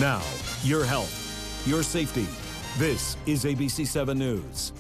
Now, your health, your safety. This is ABC7 News.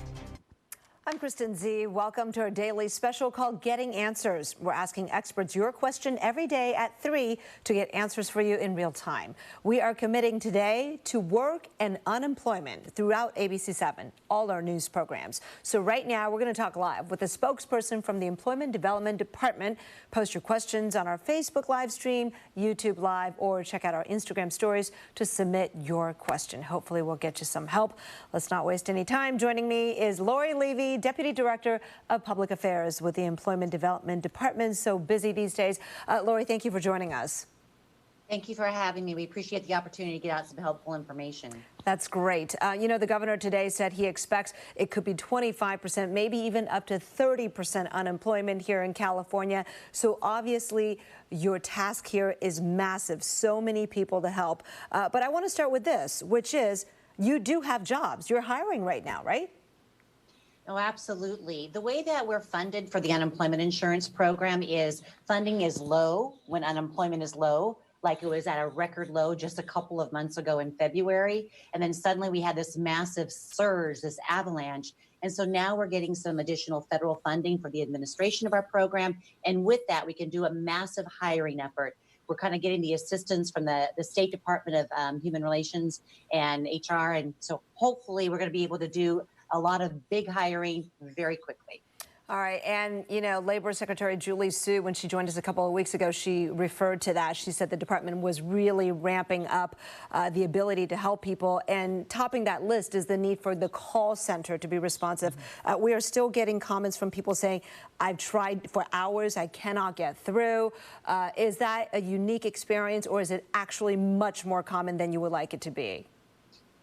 I'm Kristen Z. Welcome to our daily special called Getting Answers. We're asking experts your question every day at 3 to get answers for you in real time. We are committing today to work and unemployment throughout ABC7, all our news programs. So right now, we're going to talk live with a spokesperson from the Employment Development Department. Post your questions on our Facebook live stream, YouTube Live, or check out our Instagram stories to submit your question. Hopefully, we'll get you some help. Let's not waste any time. Joining me is Levy, Deputy Director of Public Affairs with the Employment Development Department. So busy these days. Lori, thank you for joining us. Thank you for having me. We appreciate the opportunity to get out some helpful information. That's great. You know, the governor today said he expects it could be 25%, maybe even up to 30% unemployment here in California. So obviously, your task here is massive. So many people to help. But I want to start with this, which is you do have jobs. You're hiring right now, right? Oh, absolutely. The way that we're funded for the unemployment insurance program is funding is low when unemployment is low, like it was at a record low just a couple of months ago in February. And then suddenly we had this massive surge, this avalanche. And so now we're getting some additional federal funding for the administration of our program. And with that, we can do a massive hiring effort. We're kind of getting the assistance from the State Department of Human Relations and HR. And so hopefully we're going to be able to do a lot of big hiring very quickly. All right. And, you know, Labor Secretary Julie Su, when she joined us a couple of weeks ago, she referred to that. She said the department was really ramping up the ability to help people. And topping that list is the need for the call center to be responsive. We are still getting comments from people saying, I've tried for hours, I cannot get through. Is that a unique experience, or is it actually much more common than you would like it to be?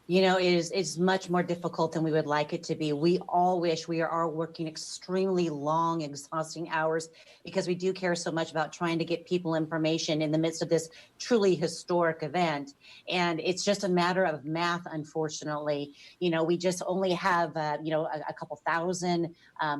You know, it's much more difficult than we would like it to be. We all wish we are working extremely long, exhausting hours because we do care so much about trying to get people information in the midst of this truly historic event. And it's just a matter of math, unfortunately. You know, we just only have, a couple thousand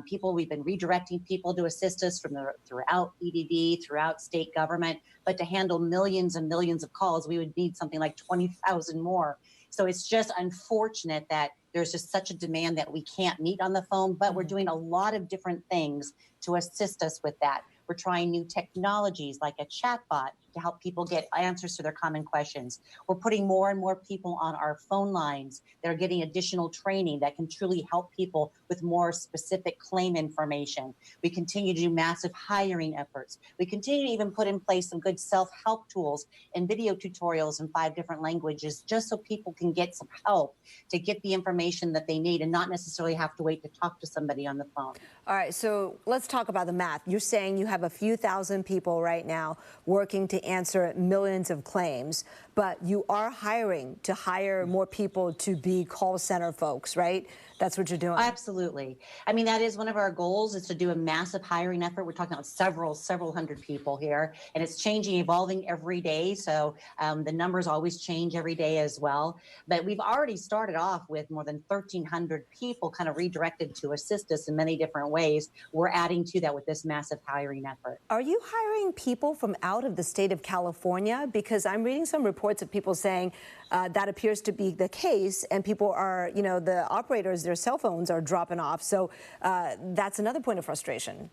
people. We've been redirecting people to assist us from throughout EDD, throughout state government. But to handle millions and millions of calls, we would need something like 20,000 more. So it's just unfortunate that there's just such a demand that we can't meet on the phone, but we're doing a lot of different things to assist us with that. We're trying new technologies like a chatbot to help people get answers to their common questions. We're putting more and more people on our phone lines that are getting additional training that can truly help people with more specific claim information. We continue to do massive hiring efforts. We continue to even put in place some good self-help tools and video tutorials in 5 different languages just so people can get some help to get the information that they need and not necessarily have to wait to talk to somebody on the phone. All right, so let's talk about the math. You're saying you have a few thousand people right now working to answer millions of claims, but you are hiring to hire more people to be call center folks, right? That's what you're doing. Absolutely. I mean, that is one of our goals, is to do a massive hiring effort. We're talking about several hundred people here, and it's changing, evolving every day. So the numbers always change every day as well. But we've already started off with more than 1,300 people kind of redirected to assist us in many different ways. We're adding to that with this massive hiring effort. Are you hiring people from out of the state of California? Because I'm reading some reports of people saying that appears to be the case, and people are, you know, the operators, their cell phones are dropping off. So that's another point of frustration.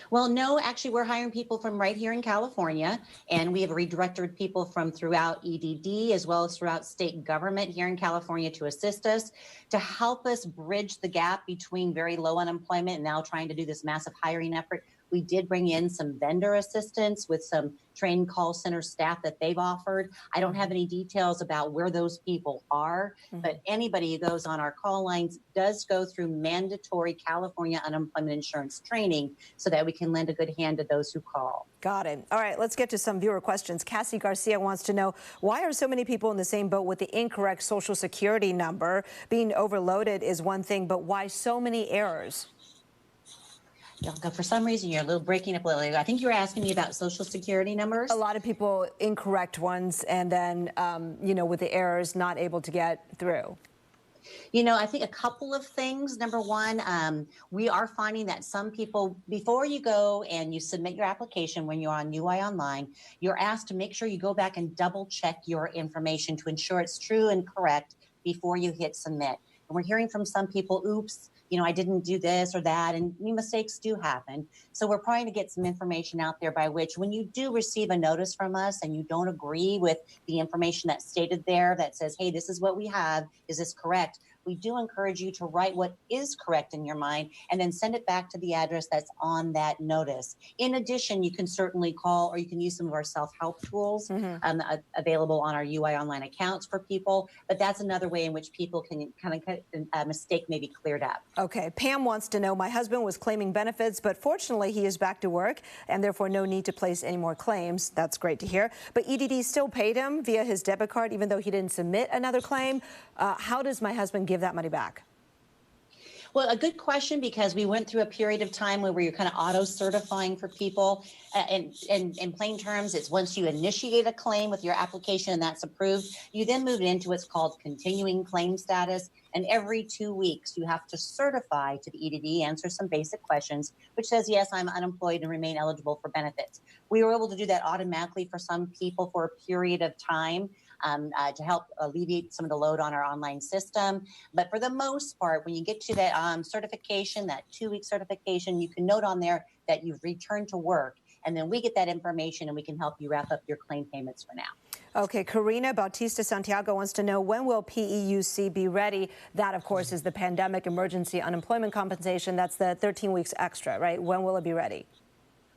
Well, no, actually, we're hiring people from right here in California, and we have redirected people from throughout EDD as well as throughout state government here in California to assist us, to help us bridge the gap between very low unemployment and now trying to do this massive hiring effort. We did bring in some vendor assistance with some trained call center staff that they've offered. I don't have any details about where those people are, but anybody who goes on our call lines does go through mandatory California unemployment insurance training so that we can lend a good hand to those who call. Got it. All right, let's get to some viewer questions. Cassie Garcia wants to know, why are so many people in the same boat with the incorrect Social Security number? Being overloaded is one thing, but why so many errors? For some reason, you're a little breaking up a little. I think you were asking me about Social Security numbers. A lot of people, incorrect ones, and then, you know, with the errors, not able to get through. I think a couple of things. Number one, we are finding that some people, before you go and you submit your application when you're on UI Online, you're asked to make sure you go back and double check your information to ensure it's true and correct before you hit submit. And we're hearing from some people, oops, I didn't do this or that, and mistakes do happen. So we're trying to get some information out there by which when you do receive a notice from us and you don't agree with the information that's stated there that says, hey, this is what we have, is this correct? We do encourage you to write what is correct in your mind and then send it back to the address that's on that notice. In addition, you can certainly call or you can use some of our self-help tools available on our UI Online accounts for people. But that's another way in which people can kind of get a mistake maybe cleared up. Okay, Pam wants to know, my husband was claiming benefits, but fortunately he is back to work and therefore no need to place any more claims. That's great to hear. But EDD still paid him via his debit card even though he didn't submit another claim. How does my husband give that money back? Well, a good question, because we went through a period of time where you're kind of auto-certifying for people. And in plain terms, it's once you initiate a claim with your application and that's approved, you then move into what's called continuing claim status. And every 2 weeks, you have to certify to the EDD, answer some basic questions, which says, yes, I'm unemployed and remain eligible for benefits. We were able to do that automatically for some people for a period of time to help alleviate some of the load on our online system. But for the most part, when you get to that certification, that 2-week certification, you can note on there that you've returned to work. And then we get that information and we can help you wrap up your claim payments for now. Okay, Karina Bautista Santiago wants to know, when will PEUC be ready? That, of course, is the pandemic emergency unemployment compensation. That's the 13 weeks extra, right? When will it be ready?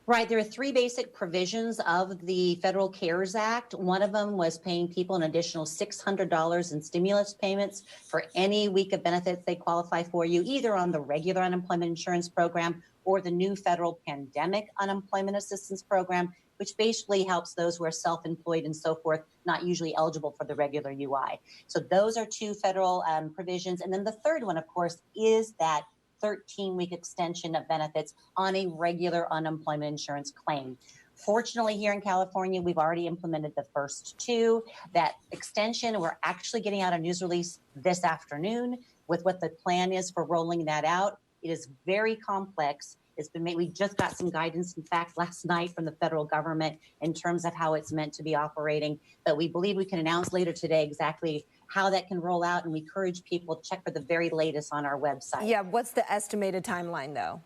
Right. There are 3 basic provisions of the Federal CARES Act. One of them was paying people an additional $600 in stimulus payments for any week of benefits they qualify for, you either on the regular unemployment insurance program or the new federal pandemic unemployment assistance program, which basically helps those who are self-employed and so forth, not usually eligible for the regular UI. So those are 2 federal provisions. And then the third one, of course, is that 13-week extension of benefits on a regular unemployment insurance claim. Fortunately, here in California, we've already implemented the first 2. That extension, we're actually getting out a news release this afternoon with what the plan is for rolling that out. It is very complex. It's been made. We just got some guidance, in fact, last night from the federal government in terms of how it's meant to be operating. But we believe we can announce later today exactly how that can roll out, and we encourage people to check for the very latest on our website. Yeah, what's the estimated timeline, though?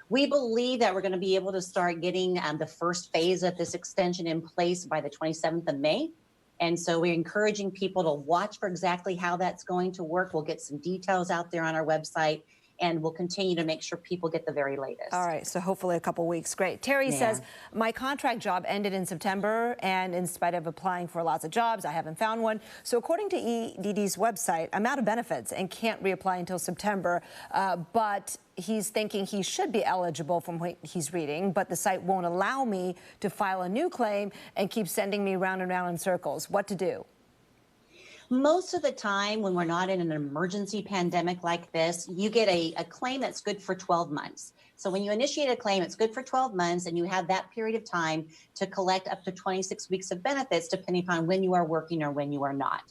We believe that we're going to be able to start getting the first phase of this extension in place by the 27th of May. And so we're encouraging people to watch for exactly how that's going to work. We'll get some details out there on our website, and we'll continue to make sure people get the very latest. All right, so hopefully a couple weeks. Great. Terry says, my contract job ended in September, and in spite of applying for lots of jobs, I haven't found one. So according to EDD's website, I'm out of benefits and can't reapply until September, but he's thinking he should be eligible from what he's reading, but the site won't allow me to file a new claim and keeps sending me round and round in circles. What to do? Most of the time when we're not in an emergency pandemic like this, you get a claim that's good for 12 months. So when you initiate a claim, it's good for 12 months, and you have that period of time to collect up to 26 weeks of benefits, depending upon when you are working or when you are not.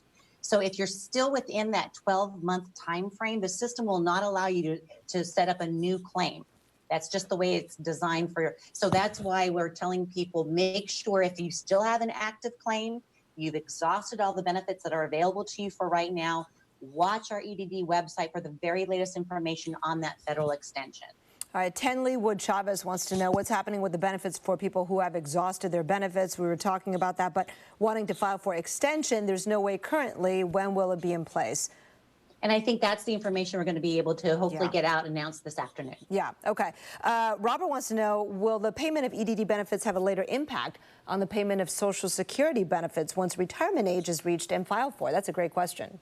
So if you're still within that 12-month time frame, the system will not allow you to set up a new claim. That's just the way it's designed for. So that's why we're telling people, make sure if you still have an active claim, you've exhausted all the benefits that are available to you for right now, watch our EDD website for the very latest information on that federal extension. All right, Tenley Wood Chavez wants to know what's happening with the benefits for people who have exhausted their benefits. We were talking about that, but wanting to file for extension, there's no way currently. When will it be in place? And I think that's the information we're going to be able to hopefully get out and announce this afternoon. Yeah, okay. Robert wants to know, will the payment of EDD benefits have a later impact on the payment of Social Security benefits once retirement age is reached and filed for? That's a great question.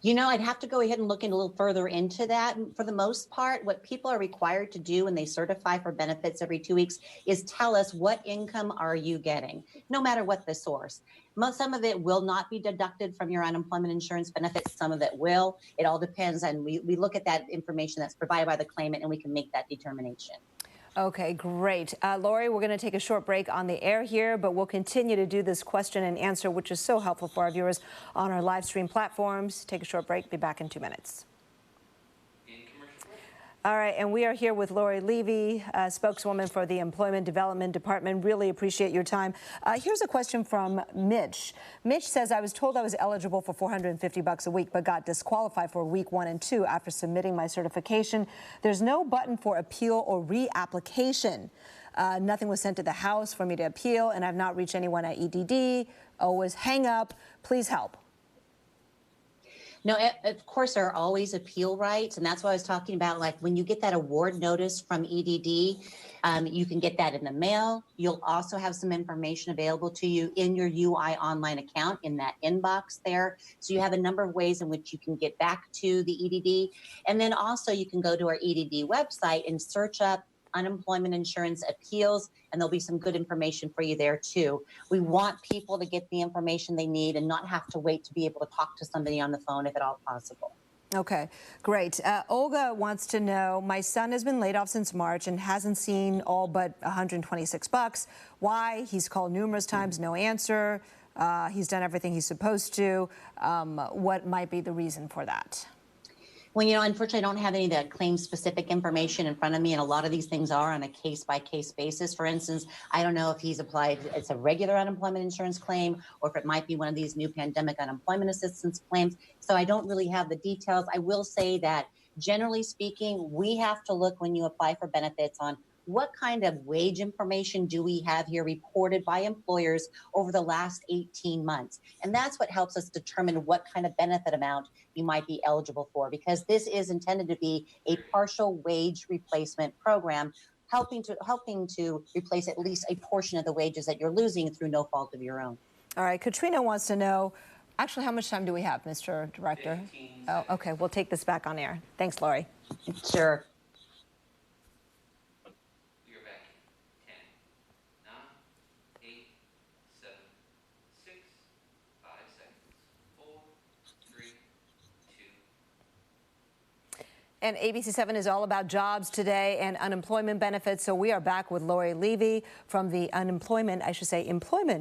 I'd have to go ahead and look a little further into that. For the most part, what people are required to do when they certify for benefits every 2 weeks is tell us, what income are you getting, no matter what the source. Some of it will not be deducted from your unemployment insurance benefits. Some of it will. It all depends. And we look at that information that's provided by the claimant, and we can make that determination. Okay, great. Lori, we're going to take a short break on the air here, but we'll continue to do this question and answer, which is so helpful for our viewers on our live stream platforms. Take a short break. Be back in 2 minutes. All right, and we are here with Lori Levy, spokeswoman for the Employment Development Department. Really appreciate your time. Here's a question from Mitch. Mitch says, I was told I was eligible for $450 a week, but got disqualified for week 1 and 2 after submitting my certification. There's no button for appeal or reapplication. Nothing was sent to the House for me to appeal, and I've not reached anyone at EDD. Always hang up. Please help. No, of course, there are always appeal rights. And that's what I was talking about. Like when you get that award notice from EDD, you can get that in the mail. You'll also have some information available to you in your UI online account in that inbox there. So you have a number of ways in which you can get back to the EDD. And then also you can go to our EDD website and search up unemployment insurance appeals, and there'll be some good information for you there too. We want people to get the information they need and not have to wait to be able to talk to somebody on the phone if at all possible. Okay, great. Olga wants to know, my son has been laid off since March and hasn't seen all but $126. Why? He's called numerous times, no answer. He's done everything he's supposed to. What might be the reason for that? Well, unfortunately, I don't have any of that claim-specific information in front of me, and a lot of these things are on a case-by-case basis. For instance, I don't know if he's applied, it's a regular unemployment insurance claim, or if it might be one of these new pandemic unemployment assistance claims. So I don't really have the details. I will say that, generally speaking, we have to look when you apply for benefits on what kind of wage information do we have here reported by employers over the last 18 months? And that's what helps us determine what kind of benefit amount you might be eligible for, because this is intended to be a partial wage replacement program, helping to replace at least a portion of the wages that you're losing through no fault of your own. All right, Katrina wants to know, actually, how much time do we have, Mr. Director? 15 seconds. Oh, okay, we'll take this back on air. Thanks, Lori. Sure. And ABC7 is all about jobs today and unemployment benefits. So we are back with Lori Levy from the Employment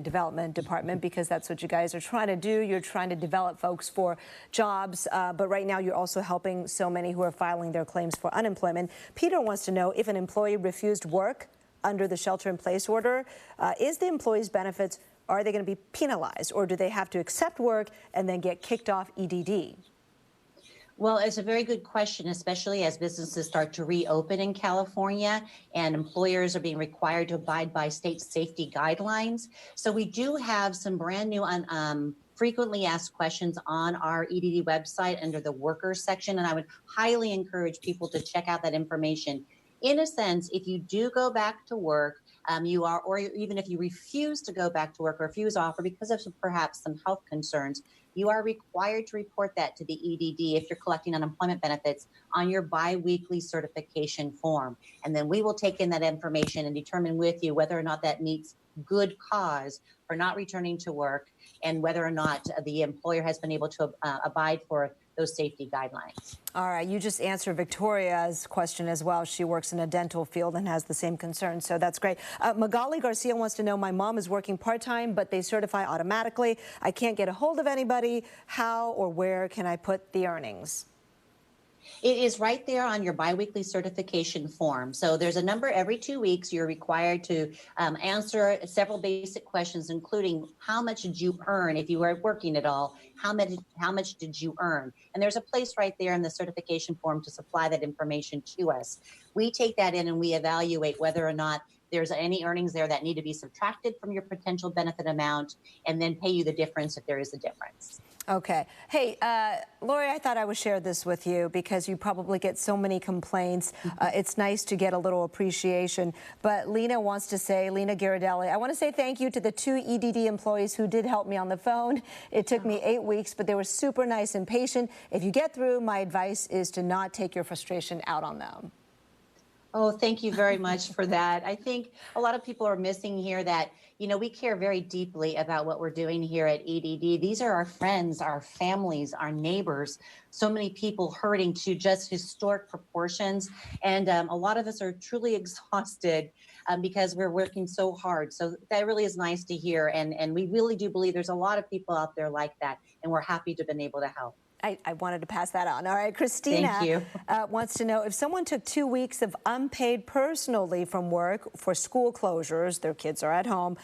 Development Department, because that's what you guys are trying to do. You're trying to develop folks for jobs. But right now you're also helping so many who are filing their claims for unemployment. Peter wants to know, if an employee refused work under the shelter-in-place order, is the employee's benefits, are they going to be penalized, or do they have to accept work and then get kicked off EDD? Well, it's a very good question, especially as businesses start to reopen in California and employers are being required to abide by state safety guidelines. So we do have some brand new frequently asked questions on our EDD website under the workers section, and I would highly encourage people to check out that information. In a sense, if you do go back to work, or even if you refuse to go back to work or refuse offer because of perhaps some health concerns, you are required to report that to the EDD if you're collecting unemployment benefits on your biweekly certification form. And then we will take in that information and determine with you whether or not that meets good cause for not returning to work and whether or not the employer has been able to abide for those safety guidelines. All right, you just answered Victoria's question as well. She works in a dental field and has the same concern, so that's great. Magali Garcia wants to know, my mom is working part-time, but they certify automatically. I can't get a hold of anybody. How or where can I put the earnings? It is right there on your biweekly certification form. So there's a number every 2 weeks. You're required to answer several basic questions, including how much did you earn if you were working at all? How much did you earn? And there's a place right there in the certification form to supply that information to us. We take that in and we evaluate whether or not there's any earnings there that need to be subtracted from your potential benefit amount, and then pay you the difference if there is a difference. Okay. Hey, Lori, I thought I would share this with you because you probably get so many complaints. It's nice to get a little appreciation. But Lena wants to say, Lena Garidelli, I want to say thank you to the 2 EDD employees who did help me on the phone. It took me 8 weeks, but they were super nice and patient. If you get through, my advice is to not take your frustration out on them. Oh, thank you very much for that. I think a lot of people are missing here that, we care very deeply about what we're doing here at EDD. These are our friends, our families, our neighbors, so many people hurting to just historic proportions. And a lot of us are truly exhausted because we're working so hard. So that really is nice to hear. And we really do believe there's a lot of people out there like that. And we're happy to have been able to help. I wanted to pass that on. All right, Thank Christina you. wants to know if someone took 2 weeks of unpaid personal leave from work for school closures, their kids are at home,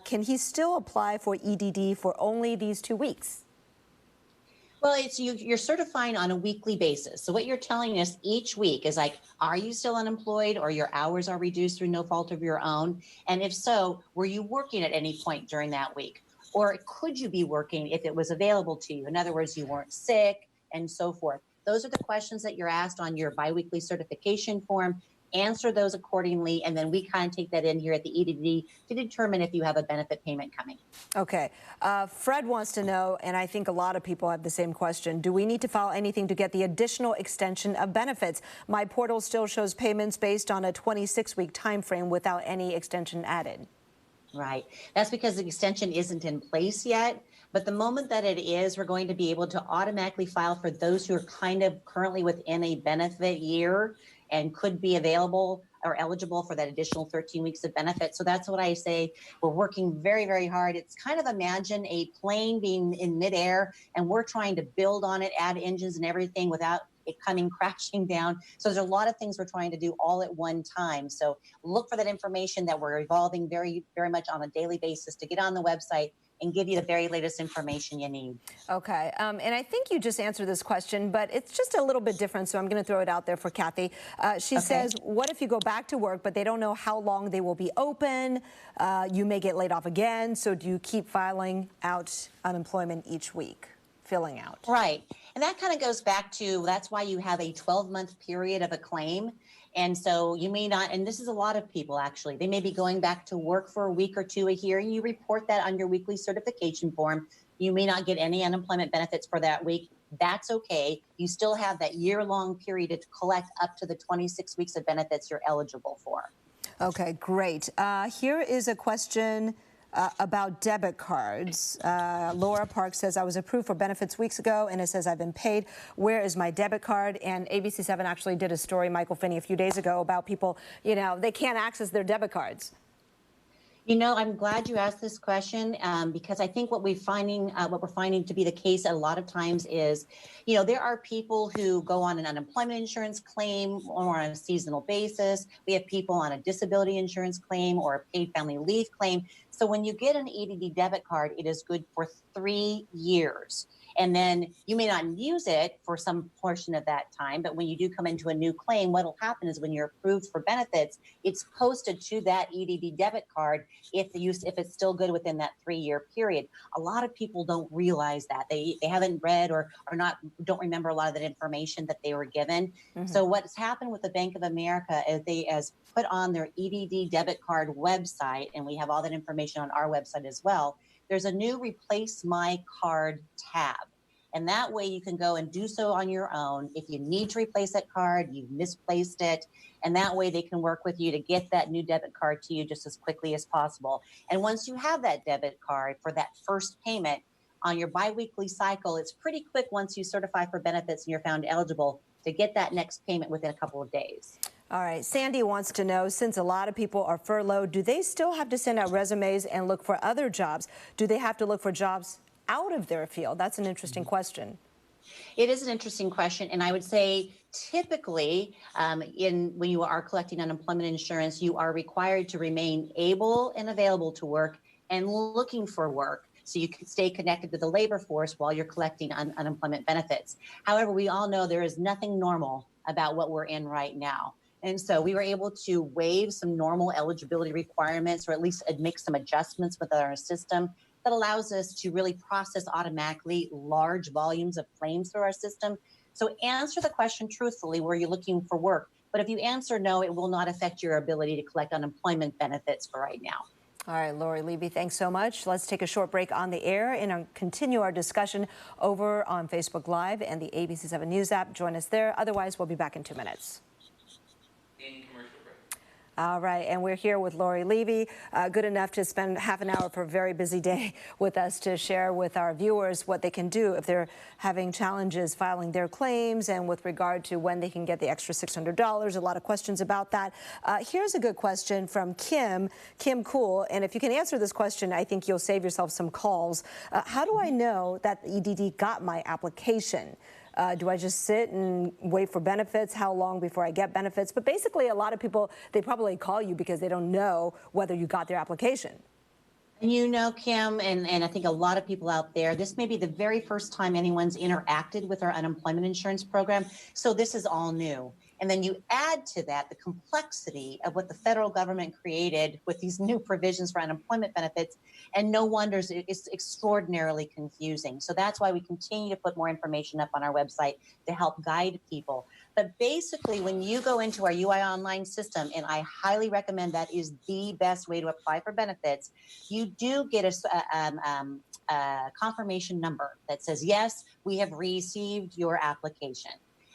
can he still apply for EDD for only these 2 weeks? Well, you're certifying on a weekly basis. So what you're telling us each week is like, are you still unemployed or your hours are reduced through no fault of your own? And if so, were you working at any point during that week? Or could you be working if it was available to you? In other words, you weren't sick and so forth. Those are the questions that you're asked on your biweekly certification form. Answer those accordingly, and then we kind of take that in here at the EDD to determine if you have a benefit payment coming. Okay. Fred wants to know, and I think a lot of people have the same question, do we need to file anything to get the additional extension of benefits? My portal still shows payments based on a 26-week time frame without any extension added. Right. That's because the extension isn't in place yet. But the moment that it is, we're going to be able to automatically file for those who are kind of currently within a benefit year and could be available or eligible for that additional 13 weeks of benefit. So that's what I say. We're working very, very hard. It's kind of imagine a plane being in midair and we're trying to build on it, add engines and everything without it coming crashing down. So there's a lot of things we're trying to do all at one time. So look for that information that we're evolving very, very much on a daily basis to get on the website and give you the very latest information you need. Okay, and I think you just answered this question, but it's just a little bit different, so I'm going to throw it out there for Kathy. She says, what if you go back to work, but they don't know how long they will be open? You may get laid off again, so do you keep filing out unemployment each week, filling out? Right, and that kind of goes back to, that's why you have a 12-month period of a claim. And so you may not, and this is a lot of people actually, they may be going back to work for a week or two a year, and you report that on your weekly certification form. You may not get any unemployment benefits for that week. That's okay. You still have that year-long period to collect up to the 26 weeks of benefits you're eligible for. Okay, great. Here is a question about debit cards. Laura Park says, I was approved for benefits weeks ago, and it says I've been paid. Where is my debit card? And ABC7 actually did a story, Michael Finney, a few days ago about people, they can't access their debit cards. I'm glad you asked this question because I think what we're finding to be the case a lot of times is, there are people who go on an unemployment insurance claim or on a seasonal basis. We have people on a disability insurance claim or a paid family leave claim. So when you get an EDD debit card, it is good for 3 years. And then you may not use it for some portion of that time, but when you do come into a new claim, what will happen is when you're approved for benefits, it's posted to that EDD debit card if it's still good within that 3-year period. A lot of people don't realize that. They haven't read or don't remember a lot of that information that they were given. Mm-hmm. So what's happened with the Bank of America is they put on their EDD debit card website, and we have all that information on our website as well. There's a new Replace My Card tab. And that way you can go and do so on your own. If you need to replace that card, you've misplaced it. And that way they can work with you to get that new debit card to you just as quickly as possible. And once you have that debit card for that first payment on your biweekly cycle, it's pretty quick once you certify for benefits and you're found eligible to get that next payment within a couple of days. All right, Sandy wants to know, since a lot of people are furloughed, do they still have to send out resumes and look for other jobs? Do they have to look for jobs out of their field? That's an interesting question. It is an interesting question, and I would say typically when you are collecting unemployment insurance, you are required to remain able and available to work and looking for work so you can stay connected to the labor force while you're collecting unemployment benefits. However, we all know there is nothing normal about what we're in right now. And so we were able to waive some normal eligibility requirements, or at least make some adjustments with our system that allows us to really process automatically large volumes of claims through our system. So answer the question truthfully, were you looking for work? But if you answer no, it will not affect your ability to collect unemployment benefits for right now. All right, Lori Levy, thanks so much. Let's take a short break on the air and continue our discussion over on Facebook Live and the ABC7 News app. Join us there. Otherwise, we'll be back in 2 minutes. All right, and we're here with Lori Levy, good enough to spend half an hour for a very busy day with us to share with our viewers what they can do if they're having challenges filing their claims and with regard to when they can get the extra $600. A lot of questions about that. Here's a good question from Kim Cool, and if you can answer this question, I think you'll save yourself some calls. How do I know that the EDD got my application? Do I just sit and wait for benefits? How long before I get benefits? But basically, a lot of people, they probably call you because they don't know whether you got their application. You know, Kim, and I think a lot of people out there, this may be the very first time anyone's interacted with our unemployment insurance program. So this is all new. And then you add to that the complexity of what the federal government created with these new provisions for unemployment benefits. And no wonder it's extraordinarily confusing. So that's why we continue to put more information up on our website to help guide people. But basically, when you go into our UI online system, and I highly recommend that is the best way to apply for benefits, you do get a confirmation number that says, yes, we have received your application.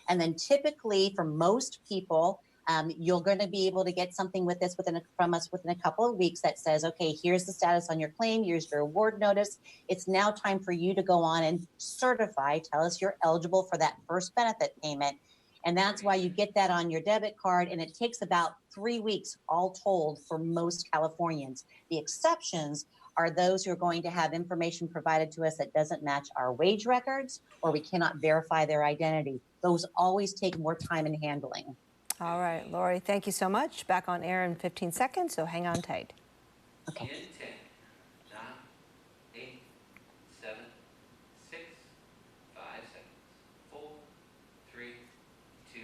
And then typically for most people, you're going to be able to get something with this from us within a couple of weeks that says, okay, here's the status on your claim. Here's your award notice. It's now time for you to go on and certify, tell us you're eligible for that first benefit payment. And that's why you get that on your debit card. And it takes about 3 weeks all told for most Californians. The exceptions are those who are going to have information provided to us that doesn't match our wage records, or we cannot verify their identity. Those always take more time in handling. All right, Lori, thank you so much. Back on air in 15 seconds, so hang on tight. Okay. 10, 9, 8, 7, 6, 5 seconds, 4, 3, 2.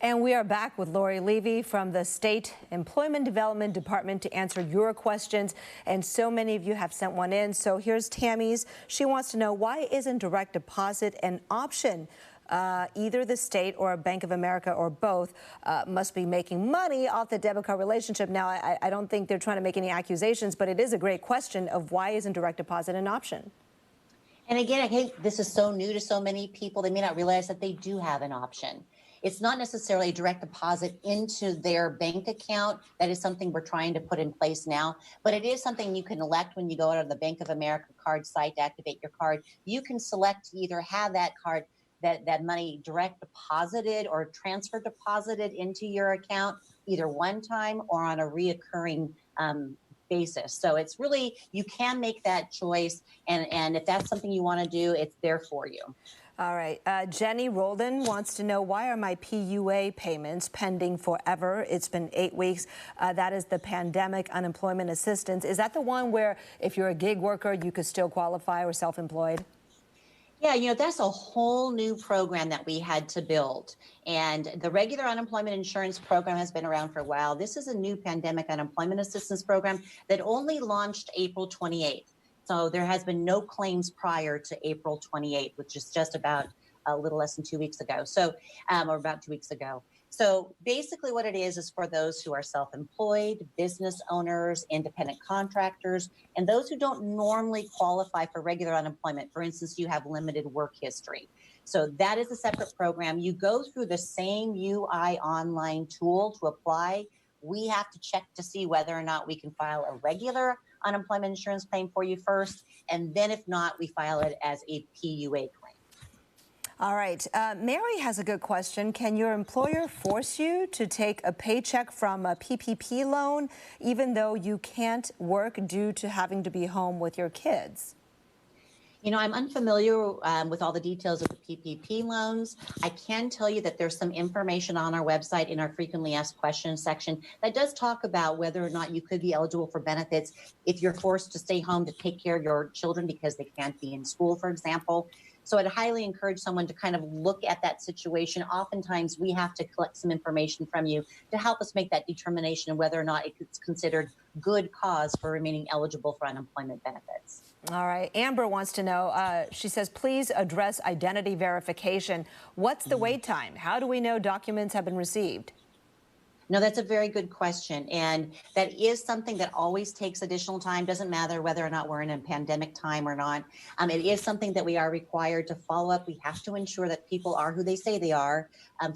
And we are back with Lori Levy from the State Employment Development Department to answer your questions. And so many of you have sent one in. So here's Tammy's. She wants to know, why isn't direct deposit an option? Either the state or Bank of America or both must be making money off the debit card relationship. Now, I don't think they're trying to make any accusations, but it is a great question of why isn't direct deposit an option? And again, I think this is so new to so many people, they may not realize that they do have an option. It's not necessarily a direct deposit into their bank account. That is something we're trying to put in place now. But it is something you can elect when you go out to the Bank of America card site to activate your card. You can select to either have that card, that money direct deposited or transfer deposited into your account, either one time or on a reoccurring basis. So it's really, you can make that choice. And if that's something you want to do, it's there for you. All right. Jenny Roldan wants to know, why are my PUA payments pending forever? It's been 8 weeks. That is the Pandemic Unemployment Assistance. Is that the one where if you're a gig worker, you could still qualify, or self-employed? Yeah, you know, that's a whole new program that we had to build. And the regular unemployment insurance program has been around for a while. This is a new pandemic unemployment assistance program that only launched April 28th. So there has been no claims prior to April 28th, which is just about a little less than 2 weeks ago. So, or about 2 weeks ago. So basically what it is for those who are self-employed, business owners, independent contractors, and those who don't normally qualify for regular unemployment. For instance, you have limited work history. So that is a separate program. You go through the same UI online tool to apply. We have to check to see whether or not we can file a regular unemployment insurance claim for you first. And then if not, we file it as a PUA claim. All right. Mary has a good question. Can your employer force you to take a paycheck from a PPP loan, even though you can't work due to having to be home with your kids? You know, I'm unfamiliar with all the details of the PPP loans. I can tell you that there's some information on our website in our frequently asked questions section that does talk about whether or not you could be eligible for benefits if you're forced to stay home to take care of your children because they can't be in school, for example. So I'd highly encourage someone to kind of look at that situation. Oftentimes we have to collect some information from you to help us make that determination of whether or not it's considered good cause for remaining eligible for unemployment benefits. All right. Amber wants to know, she says, please address identity verification. What's the wait time? How do we know documents have been received? No, that's a very good question. And that is something that always takes additional time. Doesn't matter whether or not we're in a pandemic time or not. It is something that we are required to follow up. We have to ensure that people are who they say they are,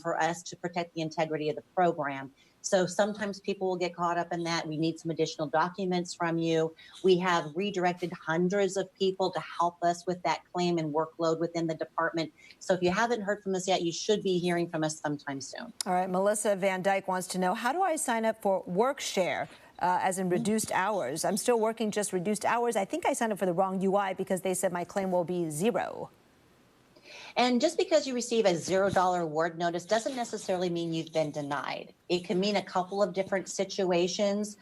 for us to protect the integrity of the program. So sometimes people will get caught up in that. We need some additional documents from you. We have redirected hundreds of people to help us with that claim and workload within the department. So if you haven't heard from us yet, you should be hearing from us sometime soon. All right, Melissa Van Dyke wants to know, how do I sign up for WorkShare, as in reduced hours? I'm still working just reduced hours. I think I signed up for the wrong UI because they said my claim will be $0. And just because you receive a $0 award notice doesn't necessarily mean you've been denied. It can mean a couple of different situations.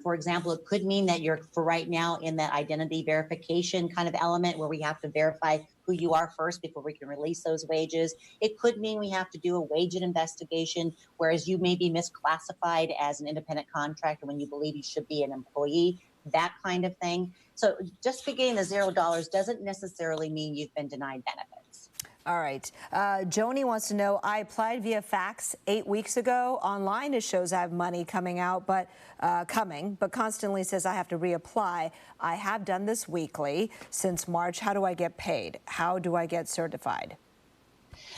For example, it could mean that you're, for right now, in that identity verification kind of element where we have to verify who you are first before we can release those wages. It could mean we have to do a wage investigation, whereas you may be misclassified as an independent contractor when you believe you should be an employee, that kind of thing. So just getting the $0 doesn't necessarily mean you've been denied benefits. All right. Joni wants to know, I applied via fax 8 weeks ago. Online, it shows I have money coming out, but constantly says I have to reapply. I have done this weekly since March. How do I get paid? How do I get certified?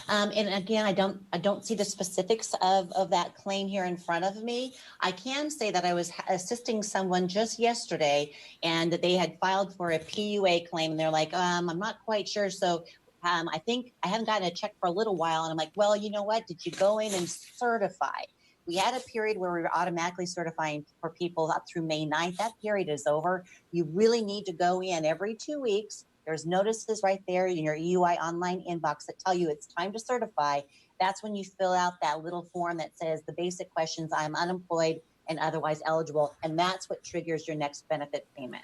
And again, I don't see the specifics of that claim here in front of me. I can say that I was assisting someone just yesterday, and that they had filed for a PUA claim, and they're like, I'm not quite sure. So I think I haven't gotten a check for a little while. And I'm like, well, you know what? Did you go in and certify? We had a period where we were automatically certifying for people up through May 9th. That period is over. You really need to go in every 2 weeks. There's notices right there in your UI online inbox that tell you it's time to certify. That's when you fill out that little form that says the basic questions, I'm unemployed and otherwise eligible. And that's what triggers your next benefit payment.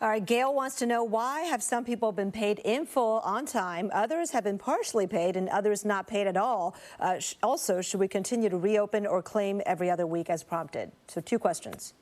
All right, Gail wants to know, why have some people been paid in full on time, others have been partially paid, and others not paid at all? Also, should we continue to reopen or claim every other week as prompted? So 2 questions.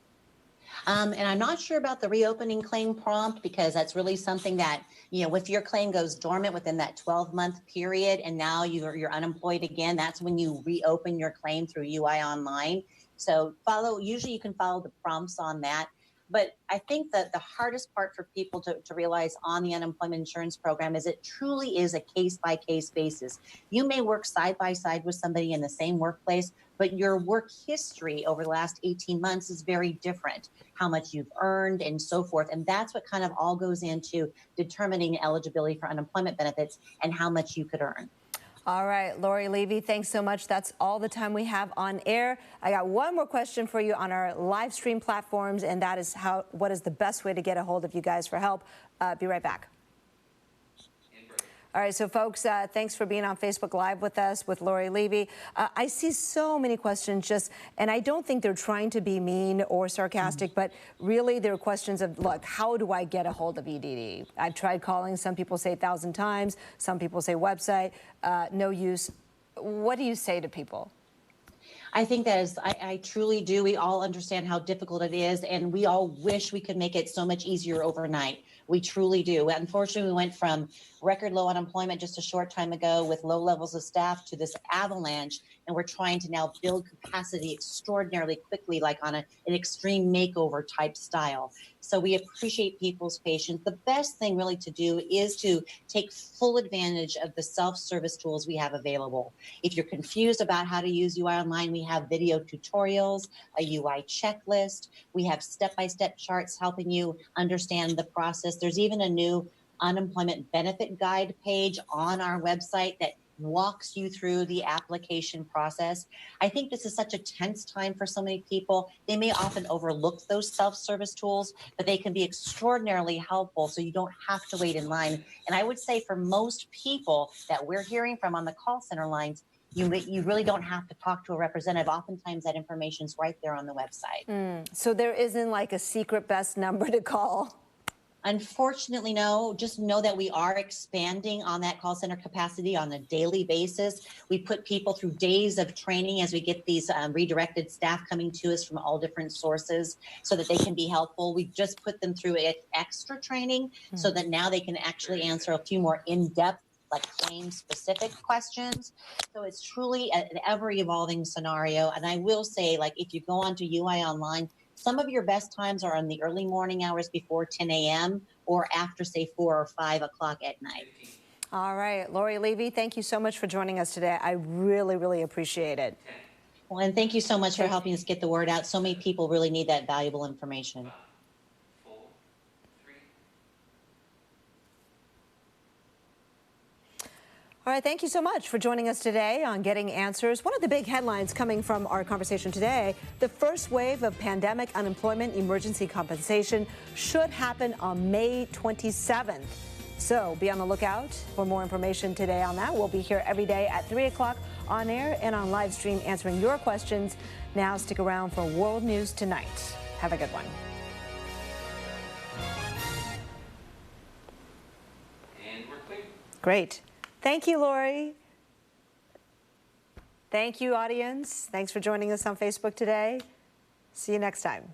And I'm not sure about the reopening claim prompt, because that's really something that, if your claim goes dormant within that 12-month period and now you're unemployed again, that's when you reopen your claim through UI online. So usually you can follow the prompts on that. But I think that the hardest part for people to realize on the unemployment insurance program is it truly is a case-by-case basis. You may work side by side with somebody in the same workplace, but your work history over the last 18 months is very different, how much you've earned and so forth. And that's what kind of all goes into determining eligibility for unemployment benefits and how much you could earn. All right, Lori Levy, thanks so much. That's all the time we have on air. I got one more question for you on our live stream platforms, and that is, what is the best way to get a hold of you guys for help? Be right back. All right, so folks, thanks for being on Facebook Live with us, with Lori Levy. I see so many questions and I don't think they're trying to be mean or sarcastic, but really they're questions of, look, how do I get a hold of EDD? I've tried calling, some people say 1,000 times, some people say website, no use. What do you say to people? I think that is, I truly do. We all understand how difficult it is, and we all wish we could make it so much easier overnight. We truly do. Unfortunately, we went from record low unemployment just a short time ago with low levels of staff to this avalanche, and we're trying to now build capacity extraordinarily quickly, like on an extreme makeover type style. So we appreciate people's patience. The best thing really to do is to take full advantage of the self-service tools we have available. If you're confused about how to use UI Online, we have video tutorials, a UI checklist. We have step-by-step charts helping you understand the process. There's even a new unemployment benefit guide page on our website that walks you through the application process. I think this is such a tense time for so many people. They may often overlook those self-service tools, but they can be extraordinarily helpful so you don't have to wait in line. And I would say for most people that we're hearing from on the call center lines, you really don't have to talk to a representative. Oftentimes that information is right there on the website. So there isn't like a secret best number to call? Unfortunately, no. Just know that we are expanding on that call center capacity on a daily basis. We put people through days of training as we get these redirected staff coming to us from all different sources so that they can be helpful. We just put them through extra training so that now they can actually answer a few more in-depth like claim specific questions. So it's truly an ever evolving scenario. And I will say, like, if you go onto UI Online, some of your best times are in the early morning hours before 10 a.m. or after, say, 4 or 5 o'clock at night. All right, Lori Levy, thank you so much for joining us today. I really, really appreciate it. Well, and thank you so much for helping us get the word out. So many people really need that valuable information. All right, thank you so much for joining us today on Getting Answers. One of the big headlines coming from our conversation today, the first wave of pandemic unemployment emergency compensation should happen on May 27th. So be on the lookout for more information today on that. We'll be here every day at 3 o'clock on air and on live stream answering your questions. Now stick around for World News Tonight. Have a good one. And we're clear. Great. Thank you, Lori. Thank you, audience. Thanks for joining us on Facebook today. See you next time.